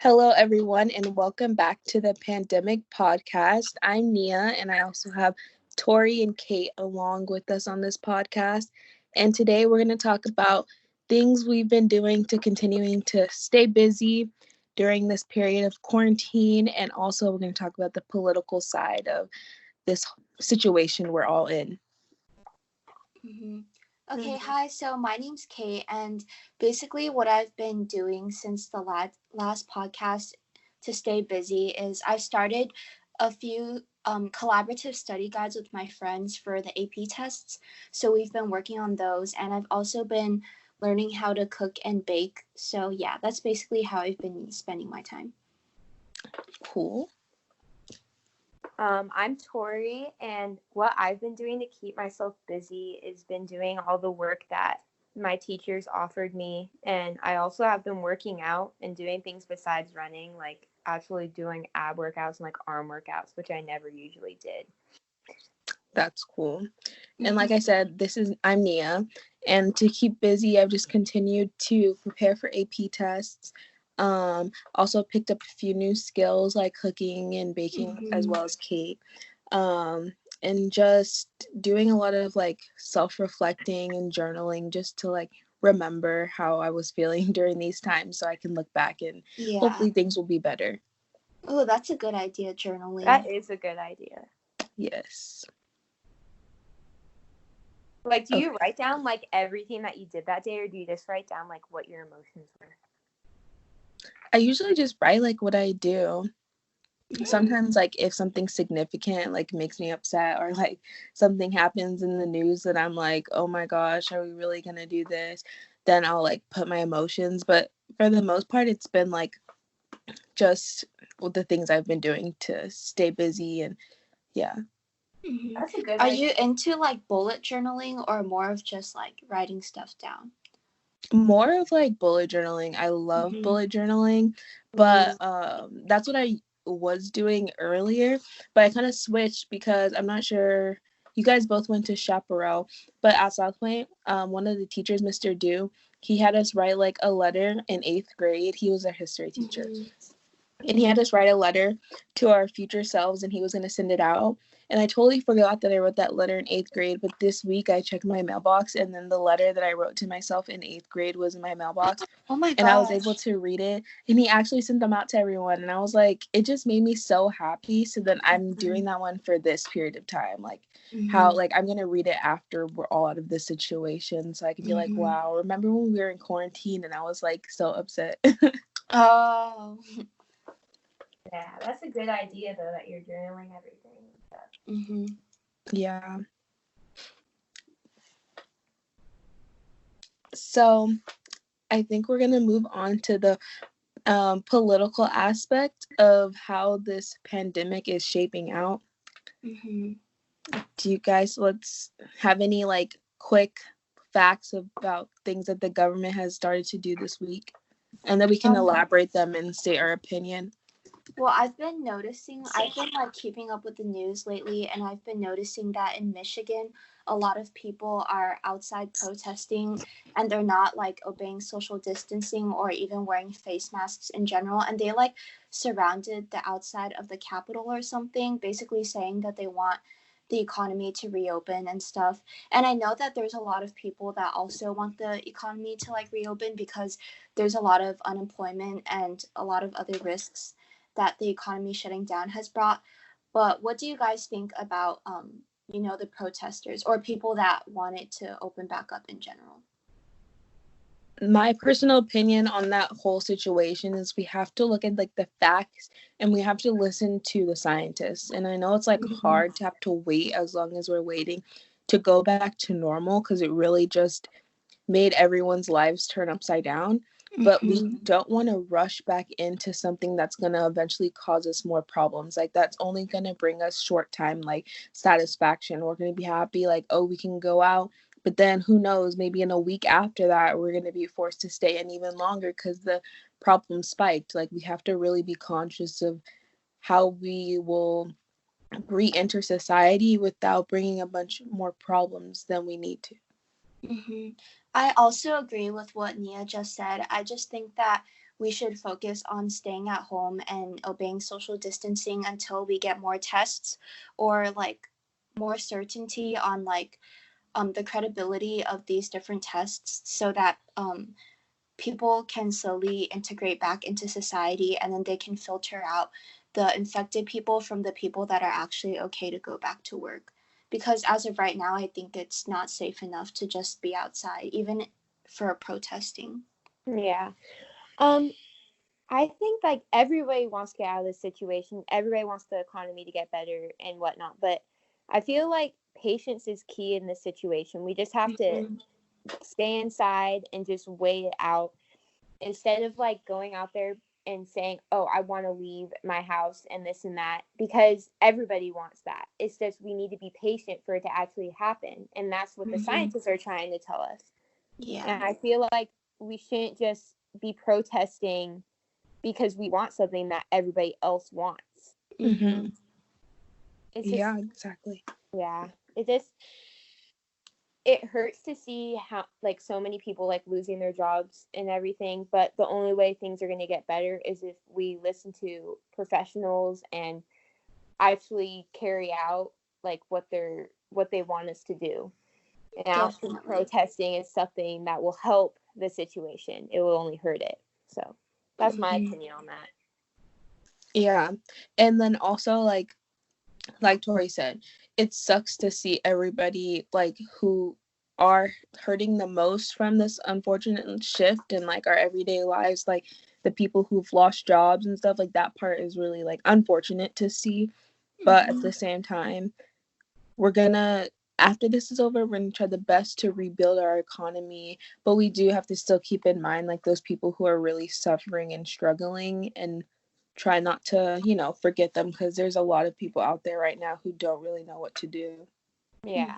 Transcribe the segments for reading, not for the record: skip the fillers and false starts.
Hello, everyone, and welcome back to the Pandemic Podcast. I'm Nia, and I also have Tori and Kate along with us on this podcast. And today we're going to talk about things we've been doing to continuing to stay busy during this period of quarantine. And also, we're going to talk about the political side of this situation we're all in. Mm-hmm. Okay, hi. So my name's Kate, and basically, what I've been doing since the last podcast to stay busy is I've started a few collaborative study guides with my friends for the AP tests. So we've been working on those, and I've also been learning how to cook and bake. So yeah, that's basically how I've been spending my time. Cool. I'm Tori, and what I've been doing to keep myself busy is been doing all the work that my teachers offered me, and I also have been working out and doing things besides running, like actually doing ab workouts and like arm workouts, which I never usually did. That's cool. And like I said, I'm Nia, and to keep busy, I've just continued to prepare for AP tests. Also picked up a few new skills like cooking and baking as well as Kate. And just doing a lot of like self-reflecting and journaling just to like remember how I was feeling during these times so I can look back and hopefully things will be better. Oh, that's a good idea, journaling. That is a good idea. Yes. Like, do you write down like everything that you did that day, or do you just write down like what your emotions were? I usually just write like what I do. Sometimes like if something significant like makes me upset or like something happens in the news that I'm like, oh my gosh, are we really gonna do this? Then I'll like put my emotions. But for the most part, it's been like just the things I've been doing to stay busy and yeah. Mm-hmm. That's a good Are idea. you into like bullet journaling or more of just like writing stuff down? More of like bullet journaling. I love bullet journaling, but that's what I was doing earlier, but I kind of switched because I'm not sure you guys both went to Chaparral, but at South Point, one of the teachers, Mr. Dew, he had us write like a letter in 8th grade. He was our history teacher. And he had us write a letter to our future selves and he was going to send it out. And I totally forgot that I wrote that letter in 8th grade. But this week I checked my mailbox and then the letter that I wrote to myself in 8th grade was in my mailbox. Oh my gosh. And I was able to read it. And he actually sent them out to everyone. And I was like, it just made me so happy. So then I'm doing that one for this period of time. Like how, like, I'm going to read it after we're all out of this situation. So I can be like, wow, remember when we were in quarantine and I was like so upset. Oh. Yeah, that's a good idea though, that you're journaling everything. Yeah. So I think we're going to move on to the political aspect of how this pandemic is shaping out. Do you guys, let's have any like quick facts about things that the government has started to do this week? And then we can elaborate them and state our opinion. Well, I've been like keeping up with the news lately, and I've been noticing that in Michigan, a lot of people are outside protesting and they're not like obeying social distancing or even wearing face masks in general. And they like surrounded the outside of the Capitol or something, basically saying that they want the economy to reopen and stuff. And I know that there's a lot of people that also want the economy to like reopen because there's a lot of unemployment and a lot of other risks that the economy shutting down has brought. But what do you guys think about, the protesters or people that want it to open back up in general? My personal opinion on that whole situation is we have to look at like the facts and we have to listen to the scientists. And I know it's like hard to have to wait as long as we're waiting to go back to normal because it really just made everyone's lives turn upside down. But we don't want to rush back into something that's going to eventually cause us more problems. Like that's only going to bring us short time like satisfaction. We're going to be happy like, oh, we can go out. But then who knows, maybe in a week after that, we're going to be forced to stay in even longer because the problem spiked. Like we have to really be conscious of how we will re-enter society without bringing a bunch more problems than we need to. I also agree with what Nia just said. I just think that we should focus on staying at home and obeying social distancing until we get more tests or like more certainty on like the credibility of these different tests, so that people can slowly integrate back into society, and then they can filter out the infected people from the people that are actually okay to go back to work. Because as of right now, I think it's not safe enough to just be outside, even for protesting. Yeah. I think like everybody wants to get out of this situation. Everybody wants the economy to get better and whatnot. But I feel like patience is key in this situation. We just have to stay inside and just wait it out instead of like going out there and saying, oh, I want to leave my house and this and that, because everybody wants that. It's just we need to be patient for it to actually happen. And that's what the scientists are trying to tell us. Yeah. And I feel like we shouldn't just be protesting because we want something that everybody else wants. Mm-hmm. It's just, Yeah, exactly. Yeah. It hurts to see how like so many people like losing their jobs and everything, but the only way things are going to get better is if we listen to professionals and actually carry out like what they want us to do. And actually protesting is something that will help the situation. It will only hurt it. So that's my opinion on that. Yeah. And then also like Tori said, it sucks to see everybody like who are hurting the most from this unfortunate shift in like our everyday lives, like the people who've lost jobs and stuff. Like that part is really like unfortunate to see, but at the same time, after this is over, we're gonna try the best to rebuild our economy, but we do have to still keep in mind like those people who are really suffering and struggling, and try not to, forget them, because there's a lot of people out there right now who don't really know what to do. Yeah.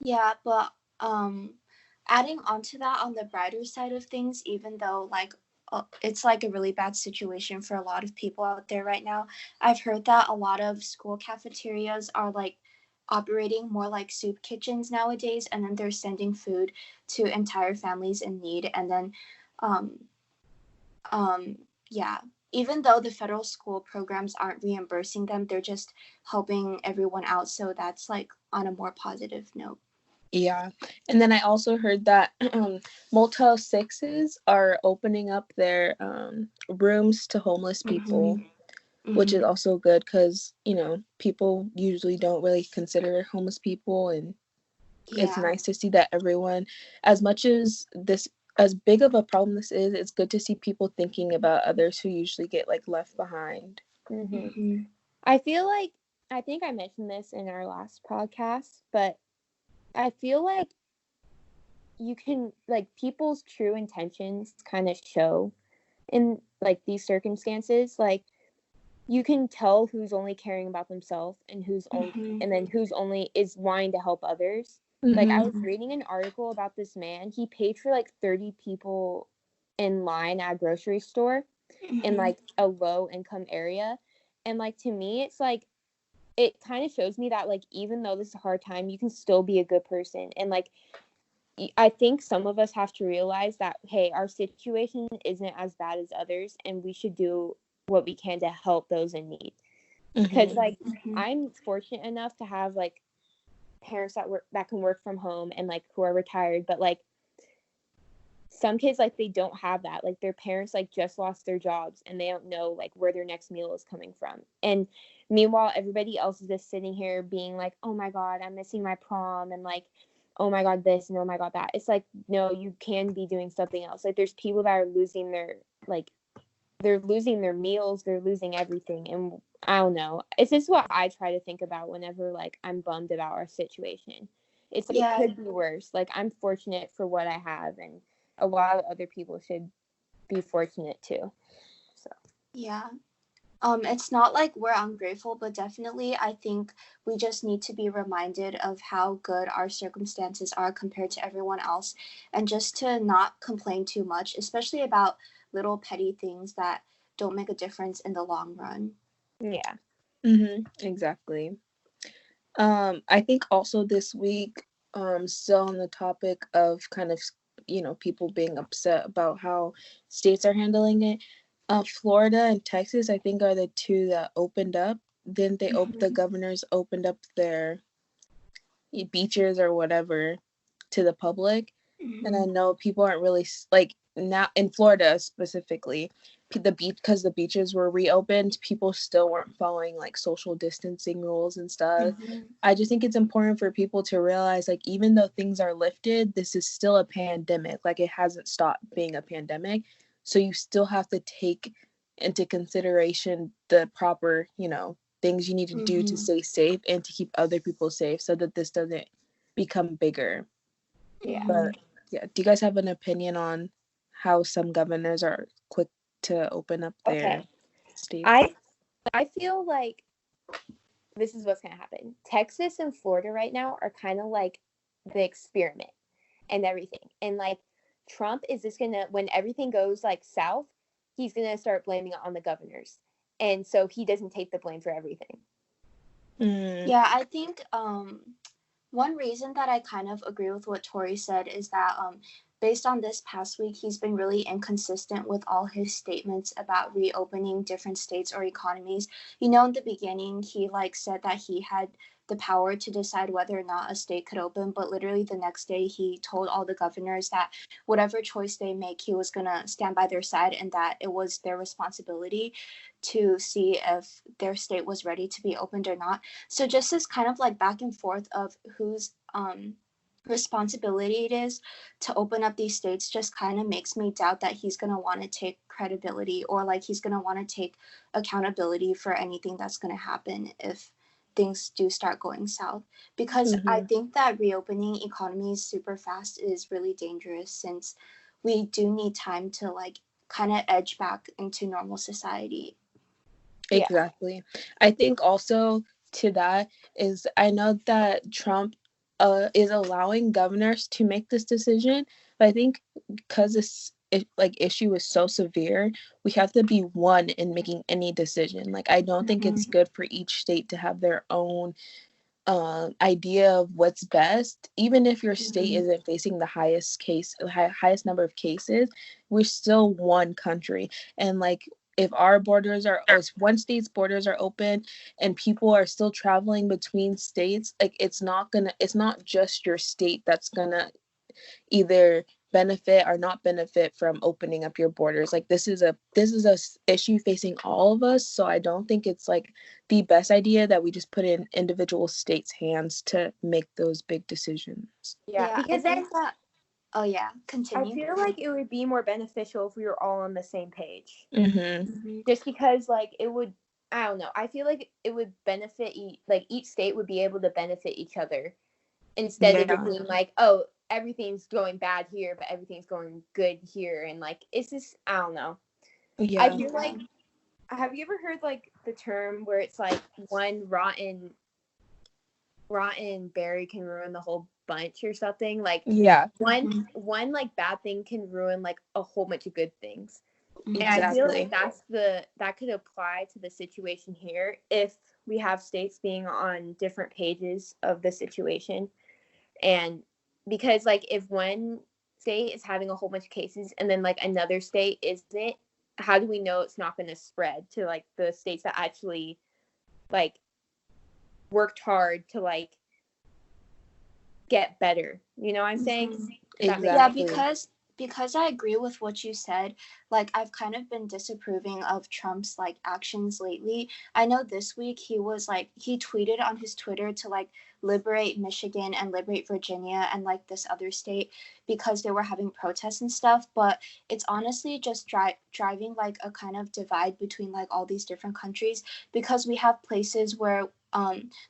Yeah, but adding on to that, on the brighter side of things, even though like it's like a really bad situation for a lot of people out there right now, I've heard that a lot of school cafeterias are like operating more like soup kitchens nowadays, and then they're sending food to entire families in need. And then yeah, even though the federal school programs aren't reimbursing them, they're just helping everyone out, so that's like on a more positive note. Yeah. And then I also heard that Motel 6s are opening up their rooms to homeless people, which is also good because, people usually don't really consider homeless people. And it's nice to see that everyone, as much as big of a problem this is, it's good to see people thinking about others who usually get like left behind. I feel like, I think I mentioned this in our last podcast, but I feel like you can, like, people's true intentions kind of show in like these circumstances. Like, you can tell who's only caring about themselves and who's only and then who's only is wanting to help others. Like, I was reading an article about this man. He paid for like 30 people in line at a grocery store in like a low income area. And like, to me, it's like, it kind of shows me that like, even though this is a hard time, you can still be a good person. And like, I think some of us have to realize that, hey, our situation isn't as bad as others, and we should do what we can to help those in need. Because like, I'm fortunate enough to have like parents that can work from home and like who are retired, but like some kids, like, they don't have that. Like, their parents like just lost their jobs and they don't know like where their next meal is coming from. And meanwhile, everybody else is just sitting here being like, oh my God, I'm missing my prom, and like, oh my God, this, and oh my God, that. It's like, no, you can be doing something else. Like, there's people that are losing they're losing their meals, they're losing everything. And I don't know. It's just what I try to think about whenever like I'm bummed about our situation. It could be worse. Like, I'm fortunate for what I have, and a lot of other people should be fortunate too. So yeah. It's not like we're ungrateful, but definitely I think we just need to be reminded of how good our circumstances are compared to everyone else, and just to not complain too much, especially about little petty things that don't make a difference in the long run. Yeah. Exactly. I think also this week, still on the topic of kind of people being upset about how states are handling it. Florida and Texas, I think, are the two that opened up. Then the governors opened up their beaches or whatever to the public. And I know people aren't really like now in Florida specifically, because the beaches were reopened, people still weren't following like social distancing rules and stuff. I just think it's important for people to realize, like, even though things are lifted, this is still a pandemic. Like, it hasn't stopped being a pandemic. So you still have to take into consideration the proper, things you need to do to stay safe and to keep other people safe so that this doesn't become bigger. Yeah. But yeah, do you guys have an opinion on how some governors are quick to open up their states? I feel like this is what's gonna happen. Texas and Florida right now are kind of like the experiment and everything. And like Trump is just gonna, when everything goes like south, he's gonna start blaming it on the governors. And so he doesn't take the blame for everything. Yeah, I think one reason that I kind of agree with what Tori said is that based on this past week, he's been really inconsistent with all his statements about reopening different states or economies. In the beginning, he said that he had the power to decide whether or not a state could open, but literally the next day he told all the governors that whatever choice they make, he was going to stand by their side and that it was their responsibility to see if their state was ready to be opened or not. So just this kind of back and forth of whose responsibility it is to open up these states just kind of makes me doubt that he's going to want to take credibility or he's going to want to take accountability for anything that's going to happen if things do start going south, because I think that reopening economies super fast is really dangerous, since we do need time to kind of edge back into normal society. Exactly. I think also to that is, I know that Trump is allowing governors to make this decision, but I think because this issue is so severe, we have to be one in making any decision. Like, I don't think it's good for each state to have their own idea of what's best. Even if your state isn't facing the highest number of cases, we're still one country. And if one state's borders are open and people are still traveling between states, it's not just your state that's gonna either benefit or not benefit from opening up your borders. This is a issue facing all of us, so I don't think it's the best idea that we just put in individual states' hands to make those big decisions. Yeah, because then continue. I feel like it would be more beneficial if we were all on the same page. Just because it would, I don't know, I feel like it would benefit each state would be able to benefit each other instead of it being everything's going bad here but everything's going good here, and it's just, I don't know. I feel have you ever heard the term where it's one rotten berry can ruin the whole bunch or something? One bad thing can ruin a whole bunch of good things. And I feel like that could apply to the situation here if we have states being on different pages of the situation. And because if one state is having a whole bunch of cases and then another state isn't, how do we know it's not going to spread to the states that actually worked hard to get better? You know what I'm saying? Exactly. Yeah, because I agree with what you said. I've kind of been disapproving of Trump's actions lately. I know this week he was he tweeted on his Twitter to liberate Michigan and liberate Virginia and this other state because they were having protests and stuff, but it's honestly just driving a kind of divide between all these different countries, because we have places where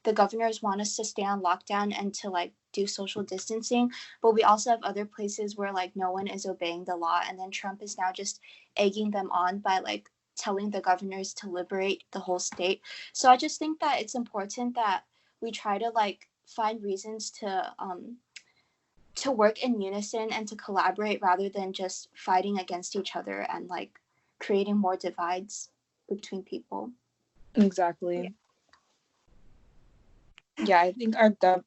the governors want us to stay on lockdown and to do social distancing, but we also have other places where no one is obeying the law, and then Trump is now just egging them on by telling the governors to liberate the whole state. So I just think that it's important that we try to find reasons to work in unison and to collaborate rather than just fighting against each other and creating more divides between people. Exactly. Yeah, I think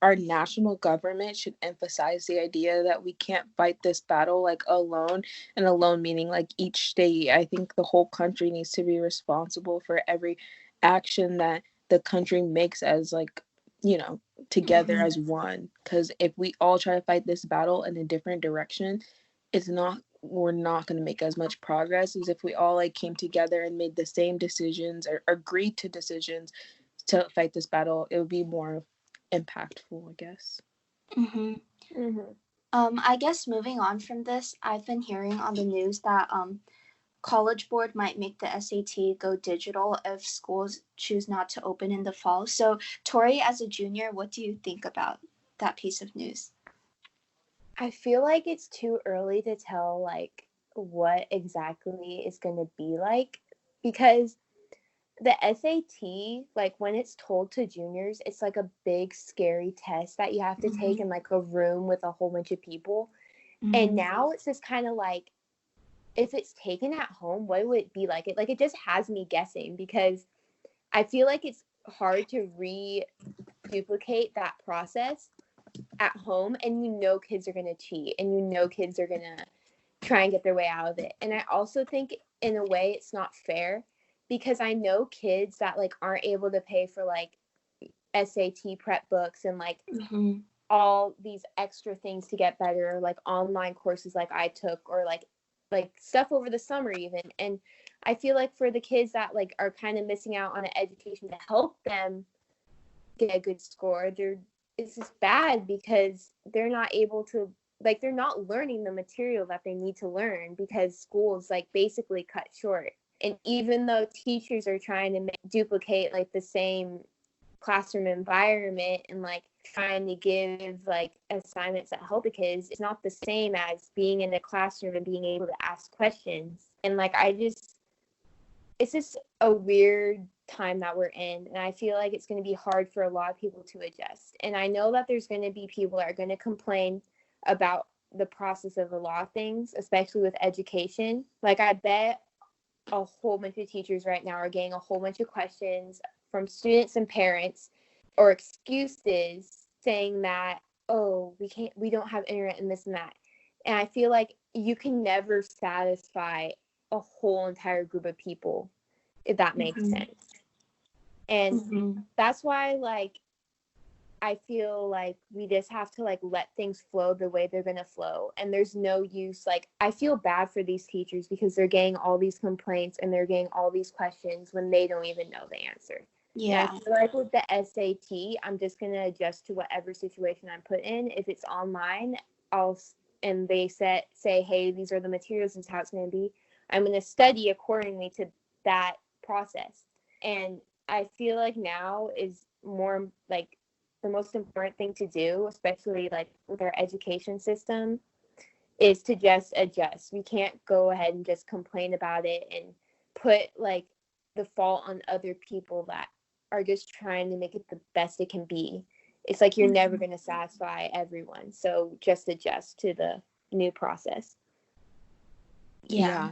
our national government should emphasize the idea that we can't fight this battle like alone, and alone meaning like each state. I think the whole country needs to be responsible for every action that the country makes as like, you know, together as one. Because if we all try to fight this battle in a different direction, we're not going to make as much progress as if we all like came together and made the same decisions or agreed to decisions to fight this battle. It would be more impactful, I guess. Mm-hmm. Mm-hmm. I guess moving on from this, I've been hearing on the news that College Board might make the SAT go digital if schools choose not to open in the fall. So, Tori, as a junior, what do you think about that piece of news? I feel like it's too early to tell like what exactly it's going to be like, because the SAT, like when it's told to juniors, it's like a big scary test that you have to take in like a room with a whole bunch of people. And now it's just kind of like, if it's taken at home, what would it be like? It just has me guessing, because I feel like it's hard to duplicate that process at home, and kids are going to cheat, and kids are going to try and get their way out of it. And I also think in a way it's not fair, because I know kids that like aren't able to pay for like SAT prep books and like all these extra things to get better, like online courses like I took, or like stuff over the summer even. And I feel like for the kids that like are kind of missing out on an education to help them get a good score, it's just bad, because they're not able to, like, they're not learning the material that they need to learn, because schools like basically cut short. And even though teachers are trying to duplicate like the same classroom environment and like trying to give like assignments that help the kids, it's not the same as being in a classroom and being able to ask questions. And like it's just a weird time that we're in, and I feel like it's going to be hard for a lot of people to adjust. And I know that there's going to be people that are going to complain about the process of a lot of things, especially with education. Like, I bet a whole bunch of teachers right now are getting a whole bunch of questions from students and parents, or excuses saying that, oh, we don't have internet and this and that. And I feel like you can never satisfy a whole entire group of people, if that makes sense. And that's why, like, I feel like we just have to like let things flow the way they're gonna flow. And there's no use, like, I feel bad for these teachers because they're getting all these complaints and they're getting all these questions when they don't even know the answer. Yeah. And I feel like with the SAT, I'm just gonna adjust to whatever situation I'm put in. If it's online, and they say, hey, these are the materials, this is how it's gonna be, I'm gonna study accordingly to that process. And I feel like now is more like the most important thing to do, especially like with our education system, is to just adjust. We can't go ahead and just complain about it and put like the fault on other people that are just trying to make it the best it can be. It's like you're never going to satisfy everyone. So just adjust to the new process. Yeah.